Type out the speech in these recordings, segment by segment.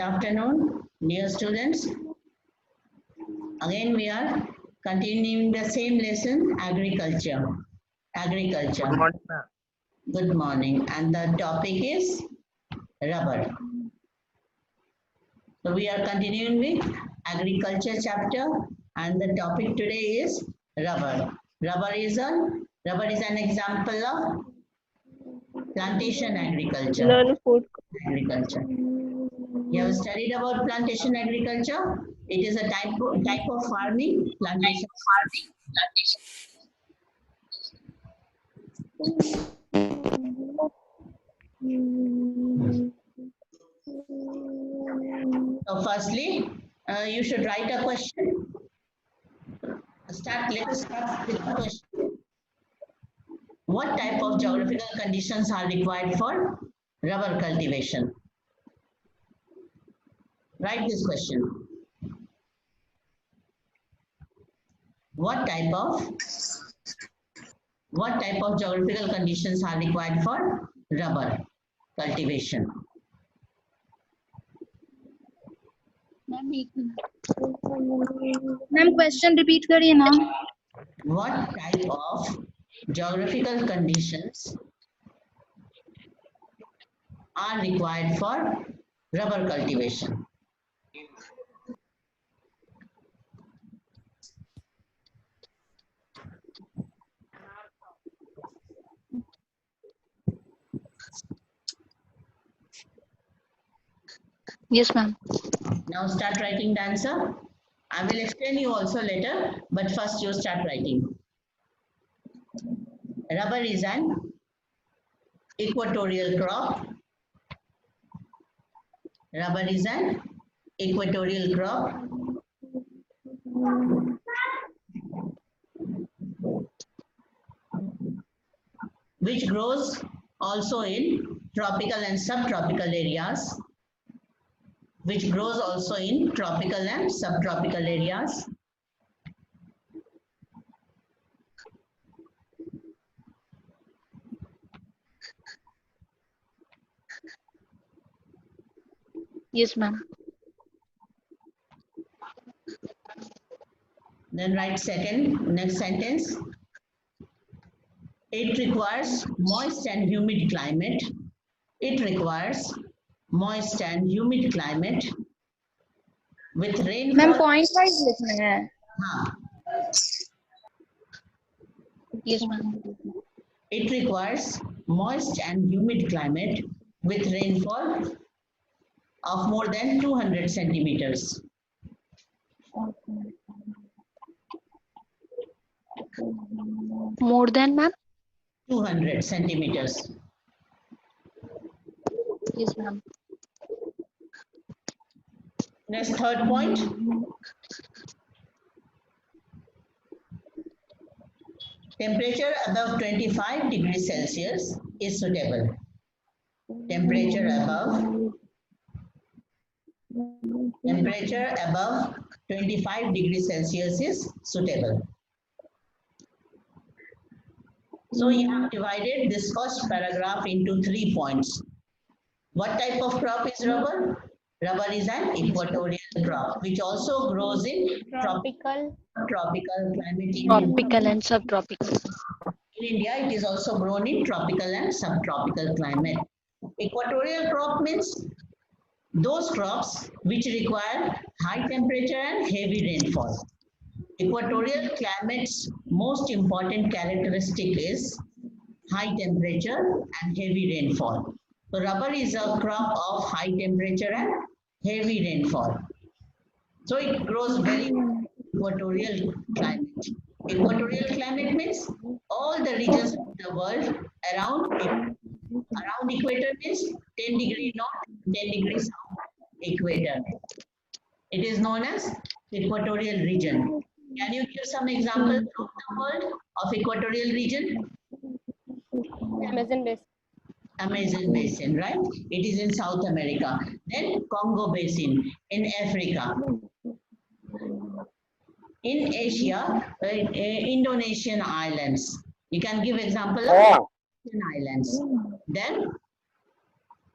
afternoon, dear students. Again, we are continuing the same lesson, agriculture. Agriculture. Good morning, ma'am. Good morning. And the topic is rubber. So we are continuing with agriculture chapter, and the topic today is rubber. Rubber is an example of plantation agriculture. Non-food. Agriculture. You have studied about plantation agriculture. It is a type of farming. Plantation So firstly, you should write a question. Let us start with a question. What type of geographical conditions are required for rubber cultivation? Write this question. What type of geographical conditions are required for rubber cultivation? Ma'am question repeat करिए ना. What type of geographical conditions are required for rubber cultivation? Yes, ma'am. Now start writing the answer. I will explain you also later, but first you start writing. Rubber is an equatorial crop. Rubber is an equatorial crop. Which grows also in tropical and subtropical areas. Which grows also in tropical and subtropical areas. Yes, ma'am. Then write next sentence. It requires moist and humid climate. It requires moist and humid climate with rainfall. Ma'am point wise लिखना है. हाँ. Yes, ma'am. It requires moist and humid climate with rainfall of more than 200 centimeters. More than, ma'am? 200 centimeters. Yes, ma'am. Next, third point. Temperature above 25 degrees Celsius is suitable. Temperature above 25 degrees Celsius is suitable. So you have divided this first paragraph into 3 points. What type of crop is rubber? Rubber is an equatorial crop which also grows in tropical climate. Tropical and subtropical. In India, it is also grown in tropical and subtropical climate. Equatorial crop means those crops which require high temperature and heavy rainfall. Equatorial climate's most important characteristic is high temperature and heavy rainfall. So rubber is a crop of high temperature and heavy rainfall. So it grows very equatorial climate. Equatorial climate means all the regions of the world around equator means 10 degree north, 10 degrees south equator. It is known as equatorial region. Can you give some examples of the world of equatorial region? Amazon basin. Amazon basin, right? It is in South America. Then Congo basin in Africa. In Asia, Indonesian islands. You can give example of Indonesian islands. Then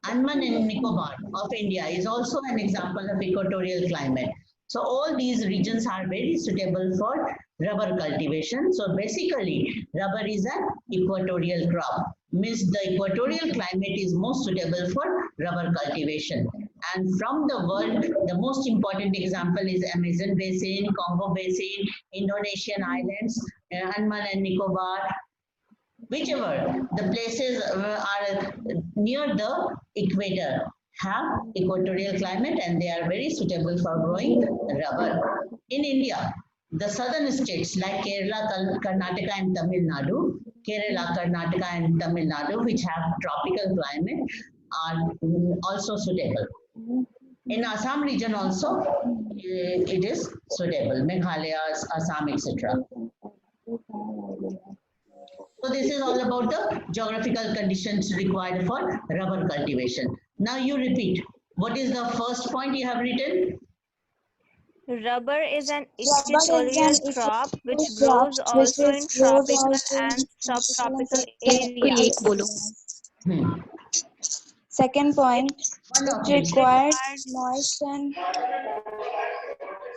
Andaman and Nicobar of India is also an example of equatorial climate. So all these regions are very suitable for rubber cultivation. So basically, rubber is an equatorial crop. Means the equatorial climate is most suitable for rubber cultivation. And from the world, the most important example is Amazon Basin, Congo Basin, Indonesian islands, Andaman and Nicobar, whichever the places are near the equator have equatorial climate and they are very suitable for growing rubber. In India, the southern states like Kerala, Karnataka and Tamil Nadu, Kerala, Karnataka and Tamil Nadu, which have tropical climate, are also suitable. In Assam region also, it is suitable. Meghalaya, Assam, etc. So this is all about the geographical conditions required for rubber cultivation. Now you repeat. What is the first point you have written? Rubber is an Rubber is an equatorial crop which equatorial crop grows which also in grows tropical also and in tropical and subtropical कोई areas. एक बोलो. Hmm. Second point, One of it it. required moist and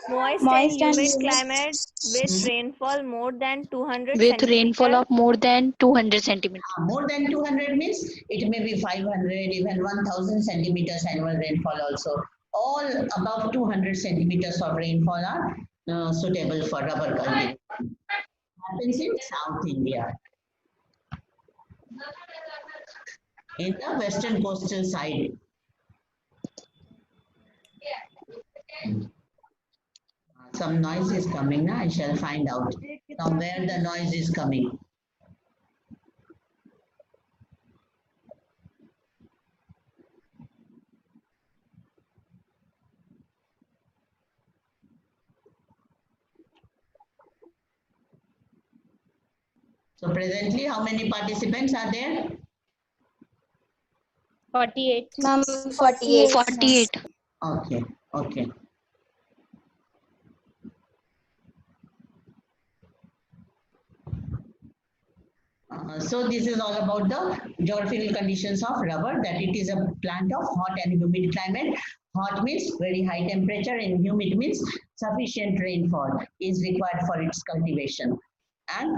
Humid humid climate with Hmm. rainfall more than 200 With rainfall centimeter. of more than 200 centimeters. More than 200 means it may be 500, even 1000 centimeters annual rainfall also. All above 200 centimeters of rainfall are suitable for rubber cultivation. Happens in South India. In the western coastal side. Some noise is coming now. I shall find out from where the noise is coming. So presently, how many participants are there? 48. ma'am 48 ma'am. 48. Okay, okay. So this is all about the geographical conditions of rubber, that it is a plant of hot and humid climate. Hot means very high temperature and humid means sufficient rainfall is required for its cultivation. And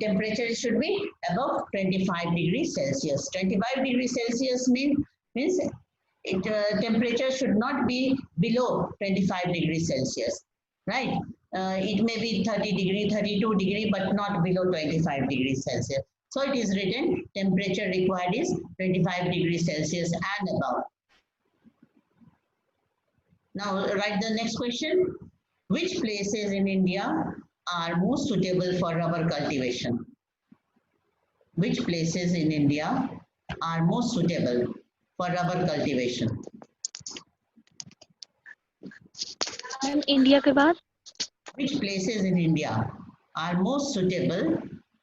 temperature should be above 25 degrees Celsius. 25 degrees Celsius means temperature should not be below 25 degrees Celsius, right? It may be 30 degree, 32 degree, but not below 25 degrees Celsius. So it is written temperature required is 25 degrees Celsius and above. Now write the next question. Which places in India are most suitable for rubber cultivation? Which places in India are most suitable for rubber cultivation? Ma'am India के बाद Which places in India are most suitable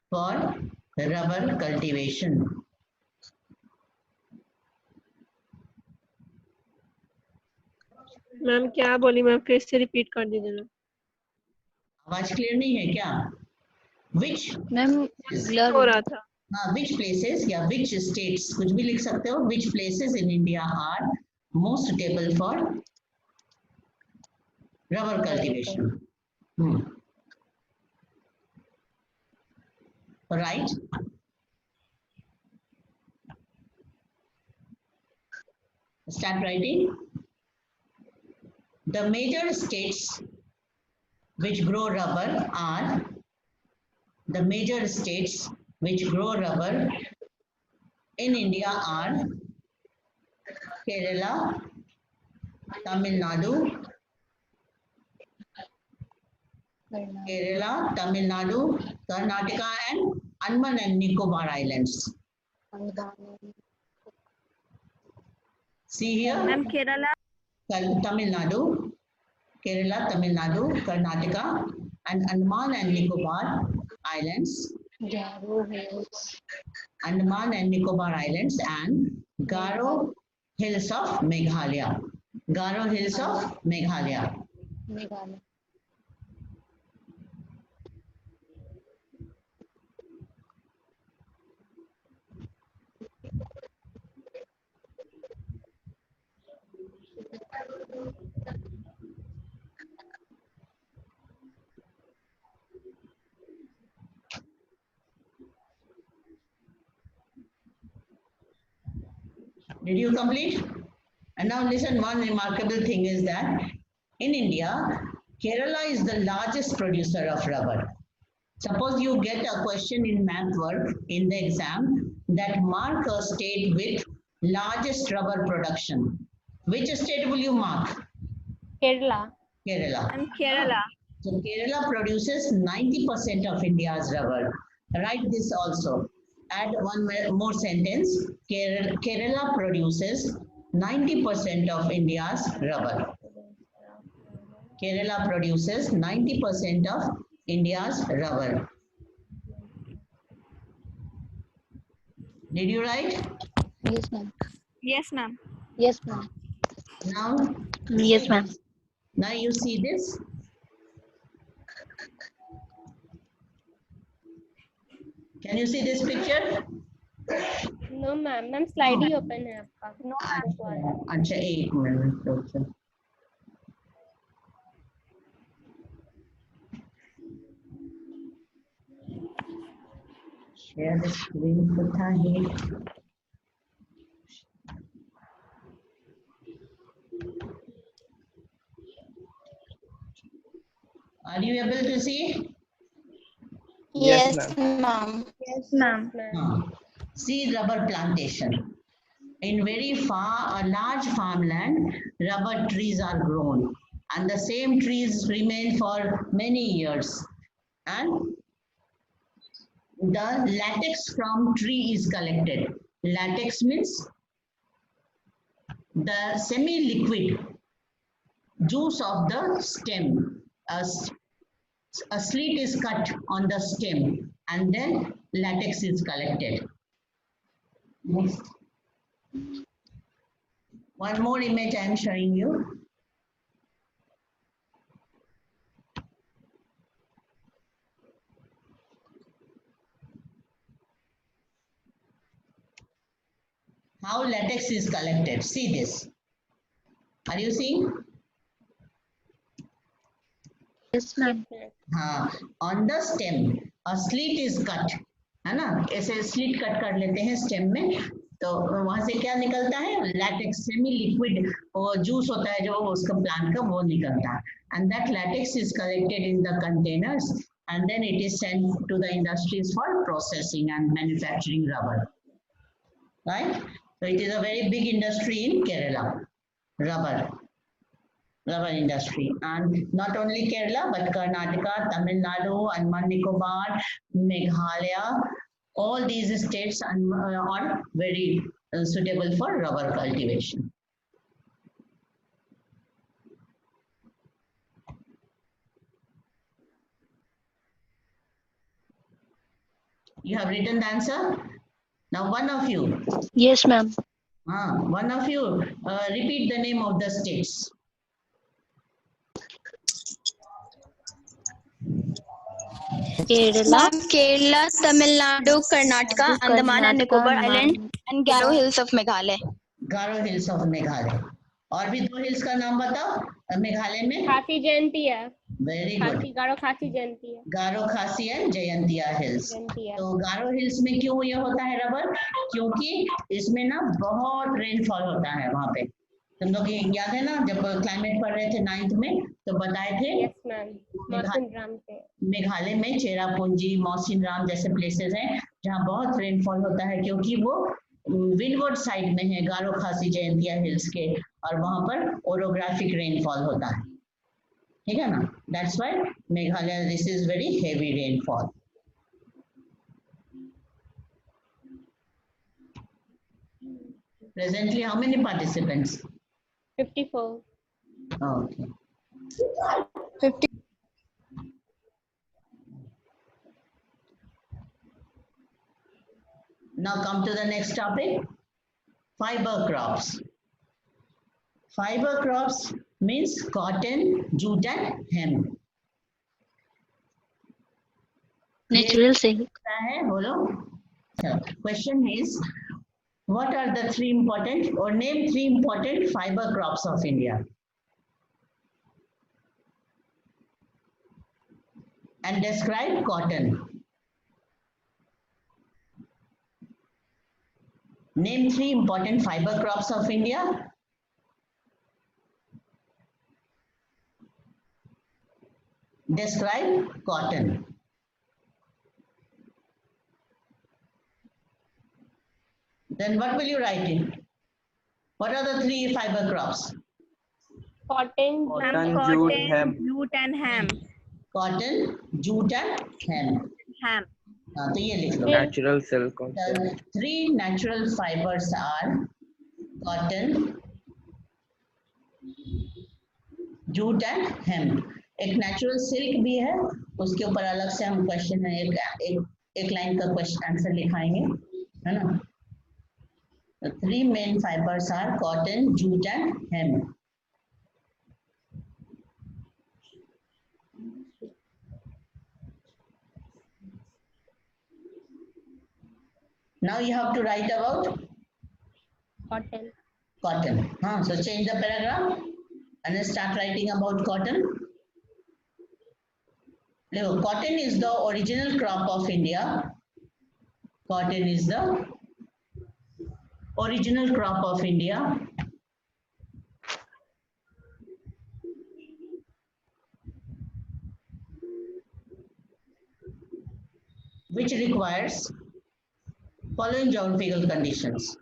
for rubber cultivation? Ma'am क्या बोली ma'am फिर से repeat कर दीजिए ma'am आवाज clear नहीं है क्या? Which मैम ब्लर हो रहा था which places या which states कुछ भी लिख सकते हो. Which places in India are most suitable for rubber cultivation? Right? Start writing. The major states which grow rubber are the major states which grow rubber in India are Kerala, Tamil Nadu, Kerala, Tamil Nadu, Karnataka, and Andaman and Nicobar Islands. See here, Ma'am, Kerala. Tamil Nadu, Kerala, Tamil Nadu, Karnataka, and Andaman and Nicobar Islands. Andaman and Nicobar Islands and Garo Hills of Meghalaya. Garo Hills of Meghalaya. Did you complete? And now listen, one remarkable thing is that in India, Kerala is the largest producer of rubber. Suppose you get a question in math work in the exam that mark a state with largest rubber production. Which state will you mark? Kerala. Kerala. And Kerala. So Kerala produces 90% of India's rubber. Write this also. Add one more sentence. Kerala produces 90% of India's rubber. Kerala produces 90% of India's rubber. Did you write? Yes, ma'am. Yes, ma'am. Yes, ma'am. Now, Yes, ma'am. now you see this. Can you see this picture? No ma'am ma'am slide he open है आपका No, ma'am. अच्छा एक minute रुको। Share the screen होता है। Are you able to see? Yes, ma'am. Yes ma'am See rubber plantation. In very far, a large farmland, rubber trees are grown, and the same trees remain for many years. And the latex from tree is collected. Latex means the semi-liquid juice of the stem. A slit is cut on the stem, and then latex is collected. Next. One more image I am showing you. How latex is collected. See this. Are you seeing? Yes, ma'am. हाँ, on the stem a slit is cut, है ना? ऐसे slit cut कर लेते हैं stem में, तो वहां से क्या निकलता है? Latex, semi liquid और juice होता है जो उसका plant का वो निकलता है, and that latex is collected in the containers and then it is sent to the industries for processing and manufacturing rubber. Right? So it is a very big industry in Kerala, rubber industry, and not only Kerala but Karnataka, Tamil Nadu, Andaman Nicobar, Meghalaya, all these states are very suitable for rubber cultivation. You have written the answer? Now one of you, Yes, ma'am. one of you repeat the name of the states. Kerala. Ma'am, Kerala, Tamil Nadu, Karnataka, Andaman and Nicobar Island, and Garo Hills of Meghalaya. Garo hills of Meghalaya. और भी 2 hills का नाम बताओ मेघालय में। खासी जयंती है very good. खासी गारो खासी जयंती है गारो खासी एंड जयंतिया हिल्स। जयंतिया तो गारो हिल्स में क्यों ये होता है रबर? क्योंकि इसमें ना बहुत रेनफॉल होता है वहां पे। तुम लोग याद है ना जब क्लाइमेट पढ़ रहे थे 9th में तो बताए थे यस मैम मौसम राम से मेघालय में चेरापूंजी, मौसिन राम जैसे प्लेसेस हैं जहाँ बहुत रेनफॉल होता है क्योंकि वो विंडवर्ड साइड में है गारो खासी जयंतिया हिल्स के, और वहां पर ओरोग्राफिक रेनफॉल होता है। ठीक है ना? That's why Meghalaya this is very heavy rainfall. Presently, how many participants? 54 Okay. 50. Now come to the next topic. Fiber crops. Fiber crops means cotton, jute and hemp. Natural silk. क्या है बोलो? Question is, What are the three important, or name three important fiber crops of India? And describe cotton. Name three important fiber crops of India. Describe cotton. Then what will you write in? What are the three fiber crops? Cotton, Ma'am, jute, cotton, hemp. jute and ham. Cotton, jute and hemp. Ham. हाँ, तो ये लिख लो. Natural silk also. The three natural fibers are cotton, jute and hemp. एक natural silk भी है, उसके ऊपर अलग से हम क्वेश्चन एक लाइन का क्वेश्चन आंसर लिखाएंगे, है ना. The three main fibers are cotton, jute and hemp. Now you have to write about cotton. cotton. So change the paragraph and then start writing about cotton. Look, cotton is the original crop of India. Cotton is the original crop of India. Which requires following geographical conditions.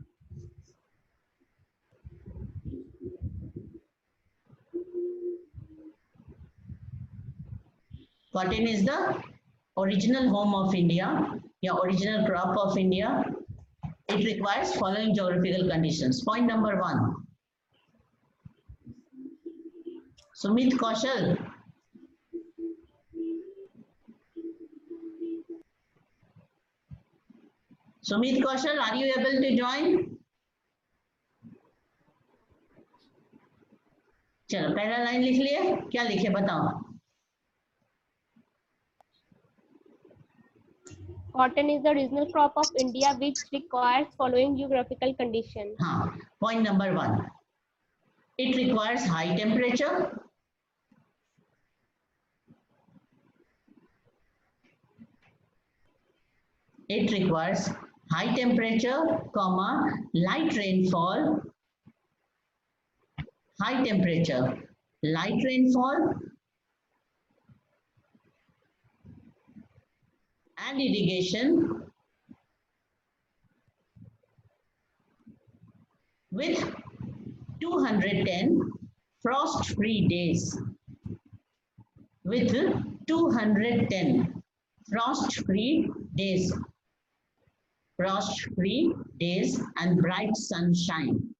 Cotton is the original home of India, original crop of India. It requires following geographical conditions. Point number 1. Sumit Kaushal. Sumit Kaushal, are you able to join? चलो पहला line लिख लिए, क्या लिखे बताओ. Cotton is the original crop of India which requires following geographical conditions. हाँ, point number 1. It requires high temperature. It requires high temperature, comma, light rainfall. High temperature, light rainfall, and irrigation with 210 frost-free days. With 210 frost-free days. Frost-free days and bright sunshine.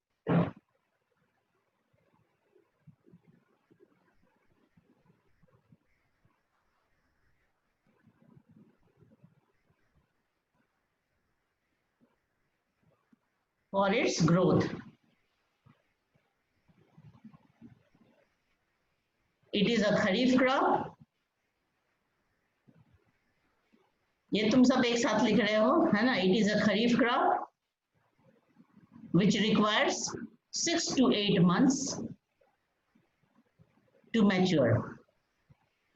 For its growth. It is a kharif crop. ये तुम सब एक साथ लिख रहे हो, है ना. It is a kharif crop which requires 6 to 8 months to mature.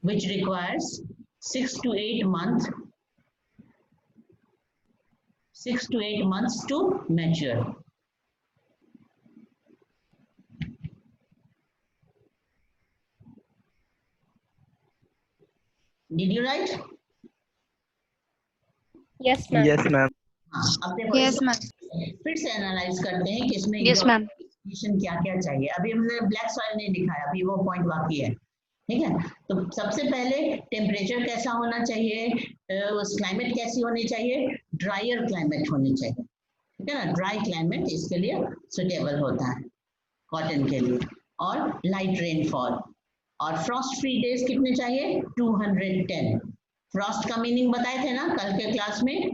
Which requires 6 to 8 months. 6 to 8 months to mature. Did you write? Yes, ma'am. Yes, ma'am. अब देखो Yes, ma'am. फिर से एनालाइज करते हैं कि इसमें Yes, ma'am. क्या क्या चाहिए. अभी हमने ब्लैक सॉइल नहीं दिखाया, अभी वो पॉइंट बाकी है. ठीक है, तो सबसे पहले टेम्परेचर कैसा होना चाहिए, क्लाइमेट कैसी होनी चाहिए, ड्रायर क्लाइमेट होनी चाहिए. ठीक है ना, ड्राई क्लाइमेट इसके लिए सुटेबल होता है कॉटन के लिए. और लाइट रेनफॉल और फ्रॉस्ट फ्री डेज कितने चाहिए, 210. फ्रॉस्ट का मीनिंग बताए थे ना कल के क्लास में.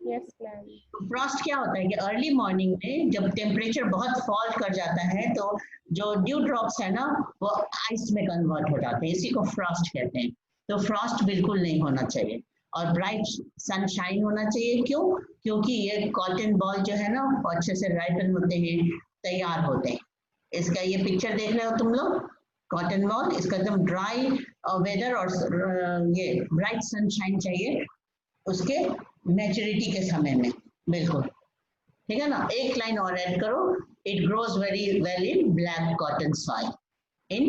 Yes, ma'am. फ्रॉस्ट क्या होता है कि अर्ली मॉर्निंग में जब टेम्परेचर बहुत फॉल कर जाता है तो जो ड्यू ड्रॉप्स है ना वो आइस में कन्वर्ट हो जाते हैं, इसी को फ्रॉस्ट कहते हैं. तो फ्रॉस्ट बिल्कुल नहीं होना चाहिए. और ब्राइट सनशाइन होना चाहिए। क्यों? क्योंकि ये कॉटन बॉल जो है ना अच्छे से राइपन होते हैं, तैयार होते हैं। इसका ये पिक्चर देख रहे हो तुम लोग, कॉटन बॉल, इसका एकदम ड्राई वेदर और ये ब्राइट सनशाइन चाहिए उसके मैच्योरिटी के समय में। बिल्कुल ठीक है ना। एक लाइन और ऐड करो, it grows very well in black cotton soil in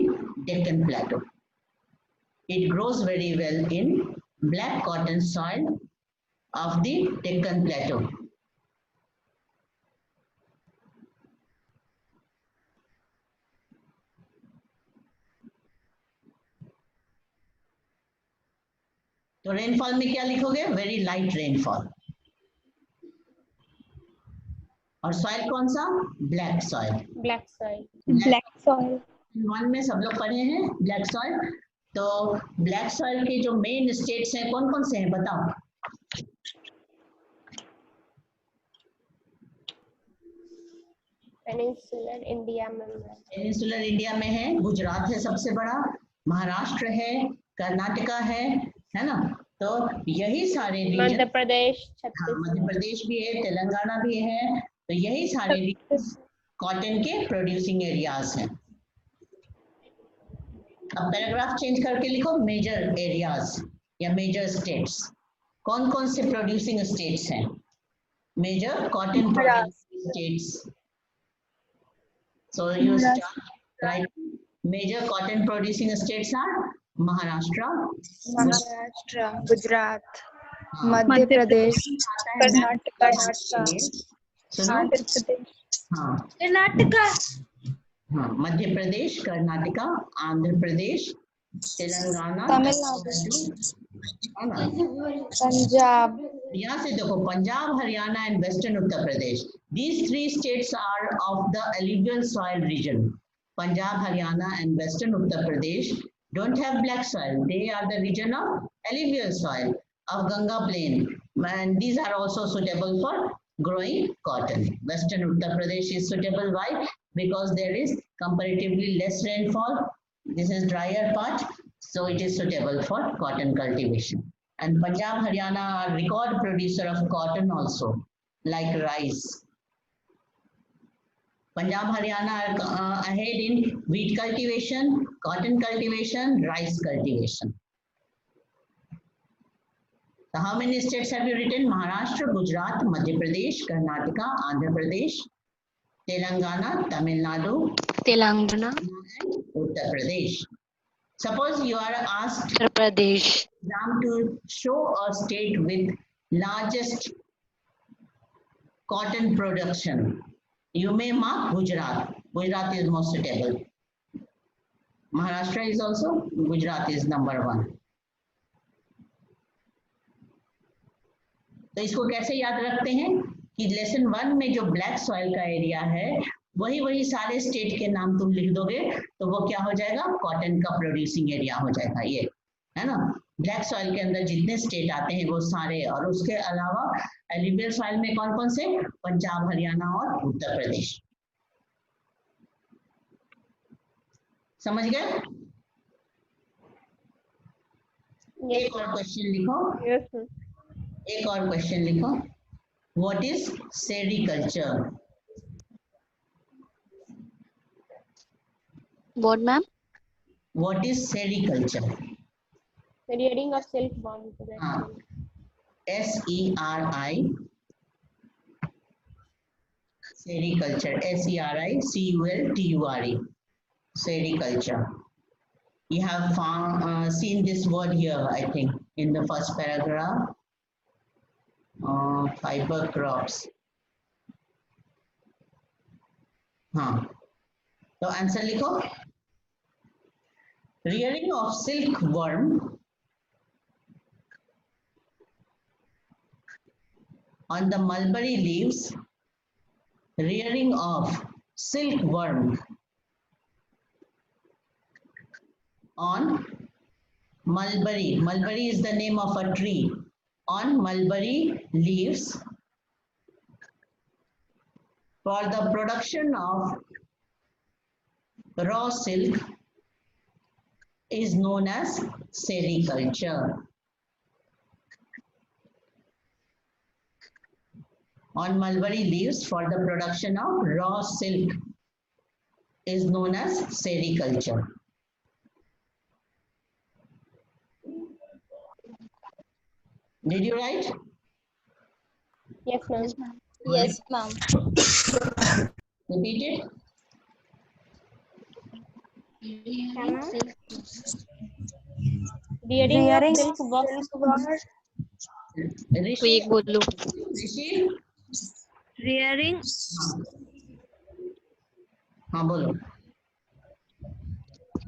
Deccan plateau. It grows very well in black cotton soil of the Deccan Plateau. तो रेनफॉल में क्या लिखोगे? Very light rainfall. और सॉइल कौन सा? Black soil. Black soil. Black soil. One में सब लोग पढ़े हैं ब्लैक सॉइल। तो ब्लैक सॉइल के जो मेन स्टेट्स हैं कौन कौन से हैं बताओ? Peninsular India में है. पेनिनसुलर इंडिया में है, गुजरात है सबसे बड़ा, महाराष्ट्र है, कर्नाटका है ना। तो यही सारे मध्य रीजन, प्रदेश, हाँ छत्तीसगढ़. मध्य प्रदेश भी है, तेलंगाना भी है। तो यही सारे रीजन कॉटन के प्रोड्यूसिंग एरियाज हैं। अब पैराग्राफ चेंज करके लिखो मेजर एरियाज या मेजर स्टेट्स। कौन कौन से प्रोड्यूसिंग स्टेट्स हैं? Major cotton producing states. So you start right. Major cotton producing states are Maharashtra, Maharashtra, Gujarat, हाँ, मध्य प्रदेश, कर्नाटका, सुनो, आंध्र प्रदेश, हाँ कर्नाटका, हाँ, मध्य प्रदेश, कर्नाटका, आंध्र प्रदेश, तेलंगाना, तमिलनाडु, है ना। पंजाब, यहाँ से देखो Punjab, Haryana and western Uttar Pradesh, these three states are of the alluvial soil region. Punjab, Haryana and western Uttar Pradesh don't have black soil. They are the region of alluvial soil of Ganga plain, and these are also suitable for growing cotton. Western Uttar Pradesh is suitable. Why? Because there is comparatively less rainfall. This is drier part, so it is suitable for cotton cultivation. And Punjab, Haryana are record producer of cotton also, like rice. Punjab, Haryana are ahead in wheat cultivation, cotton cultivation, rice cultivation. So how many states have you written? Maharashtra, Gujarat, Madhya Pradesh, Karnataka, Andhra Pradesh, Telangana, Tamil Nadu, Telangana, and Uttar Pradesh. Suppose you are asked Uttar Pradesh, to show a state with largest cotton production. You may mark Gujarat. Gujarat is most suitable. Maharashtra is also, Gujarat is number one. तो इसको कैसे याद रखते हैं कि lesson 1 में जो black soil का एरिया है वही सारे स्टेट के नाम तुम लिख दोगे तो वो क्या हो जाएगा? कॉटन का प्रोड्यूसिंग एरिया हो जाएगा, ये है ना। ब्लैक सॉइल के अंदर जितने स्टेट आते हैं वो सारे, और उसके अलावा एल्यूवियल सॉइल में कौन कौन से? पंजाब, हरियाणा और उत्तर प्रदेश। समझ गए? एक और क्वेश्चन लिखो, Yes, sir. एक और क्वेश्चन लिखो। What is sericulture? what ma'am? What is sericulture? The rearing of silkworm. हाँ, SERI, sericulture, SERICULTURE, sericulture. You have found, seen this word here, I think, in the first paragraph. Fiber crops. हाँ, तो answer लिखो। Rearing of silkworm on the mulberry leaves. Rearing of silkworm on mulberry. Mulberry is the name of a tree. On mulberry leaves for the production of raw silk is known as sericulture. on mulberry leaves for the production of raw silk is known as sericulture. Did you write? Yes, ma'am. Yes, ma'am. Yes, ma'am. Repeat it. Rearing silk. Rearing of Rearing silk works. तो Rishi, एक बोलो. Rishi, Rearing हाँ बोलो.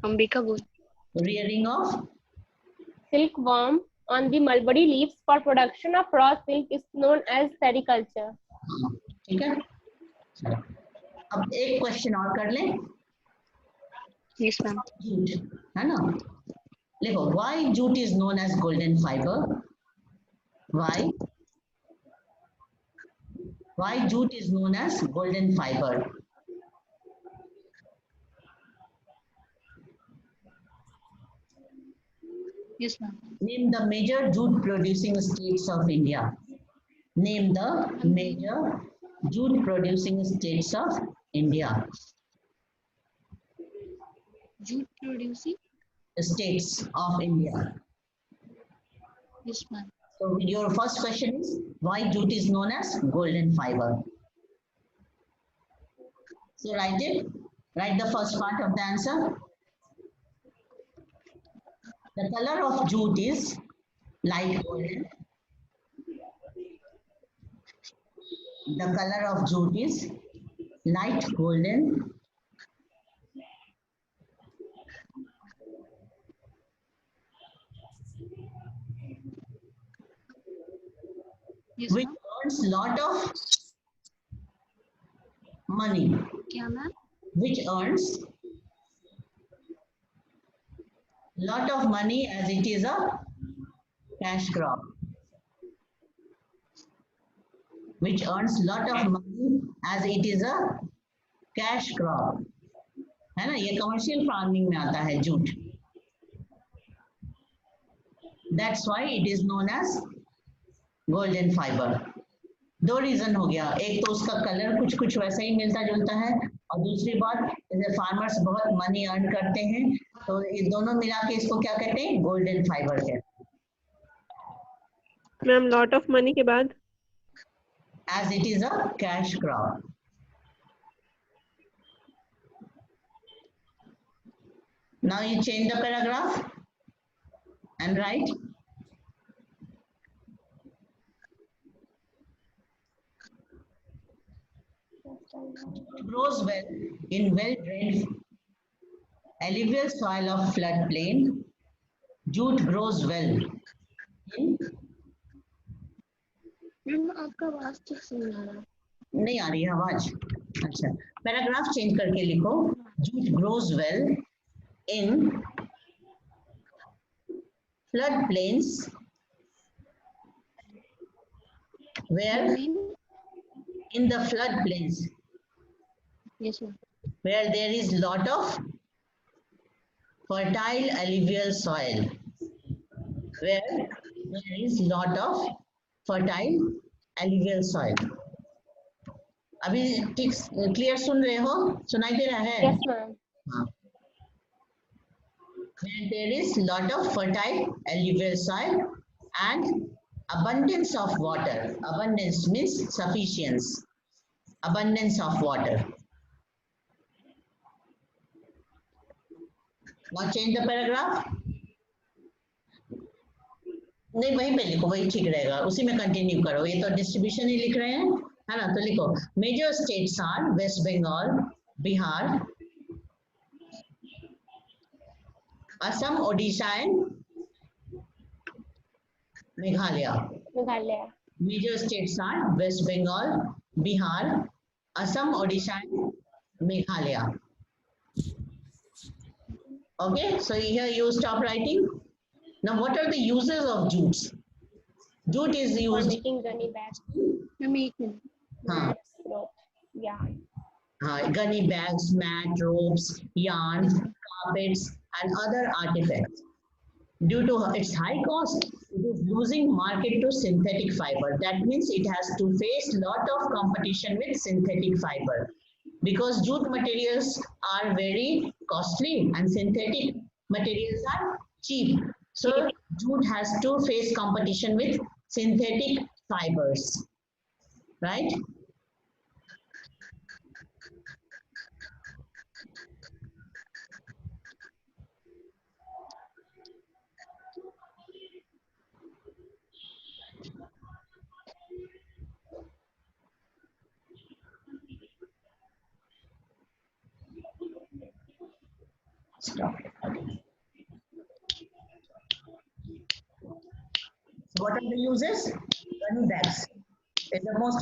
अंबिका बोल. Rearing of Silkworm on the mulberry leaves for production of raw silk is known as sericulture. ठीक है. चलो. अब एक क्वेश्चन और कर लें. Yes, ma'am. जूट है ना. देखो, why jute is known as golden fiber? Why jute is known as golden fiber? Yes, ma'am. Name the major jute producing states of India. Name the major jute producing states of India. Jute producing. States of India. Yes, ma'am. So your first question is why jute is known as golden fiber. So write it. Write the first part of the answer. The color of jute is light golden. The color of jute is light golden. Yes, Which ma'am. earns lot of money. क्या ma'am? Which earns lot of money as it is a cash crop. Which earns lot of money as it is a cash crop. है ना, ये commercial farming में आता है jute. That's why it is known as golden fiber. दो reason हो गया. एक तो उसका कलर कुछ कुछ वैसा ही मिलता जुलता है और दूसरी बात जैसे फार्मर्स बहुत मनी अर्न करते हैं तो ये दोनों मिला के इसको क्या कहते हैं? गोल्डन फाइबर कहते हैं. मैम लॉट ऑफ मनी के बाद As it is a cash crop. Now you change the paragraph and write. Grows well in well-drained alluvial soil of floodplain. Jute grows well in. Ma'am आपका आवाज ठीक से नहीं आ रहा. नहीं आ रही है आवाज. अच्छा, पैराग्राफ चेंज करके लिखो. Jute grows well in flood plains where in the flood plains Yes, ma'am. where there is lot of fertile alluvial soil. Where there is lot of fertile alluvial soil. अभी ठीक clear सुन रहे हो? सुनाई दे रहा है? Yes, ma'am. हाँ. Where there is lot of fertile alluvial soil and abundance of water. Abundance means sufficiency. Abundance of water. Now change the paragraph. नहीं वहीं पे लिखो, वही ठीक रहेगा. उसी में कंटिन्यू करो. ये तो डिस्ट्रीब्यूशन ही लिख रहे हैं, है ना? तो लिखो major states are West Bengal, Bihar, Assam, Odisha and Meghalaya. Meghalaya. Major states are West Bengal, Bihar, Assam, Odisha, and Meghalaya. Okay, so here you stop writing. Now, what are the uses of jutes? Jute is For used. making gunny bags, ma'am एक minute. हाँ, mats, ropes, yarn. हाँ, gunny bags, mat, ropes, yarn, carpets, and other artifacts. due to its high cost, it is losing market to synthetic fiber. That means it has to face lot of competition with synthetic fiber because jute materials are very costly and synthetic materials are cheap. So jute has to face competition with synthetic fibers, right? Stop. So what are the uses? Gunny bags is the most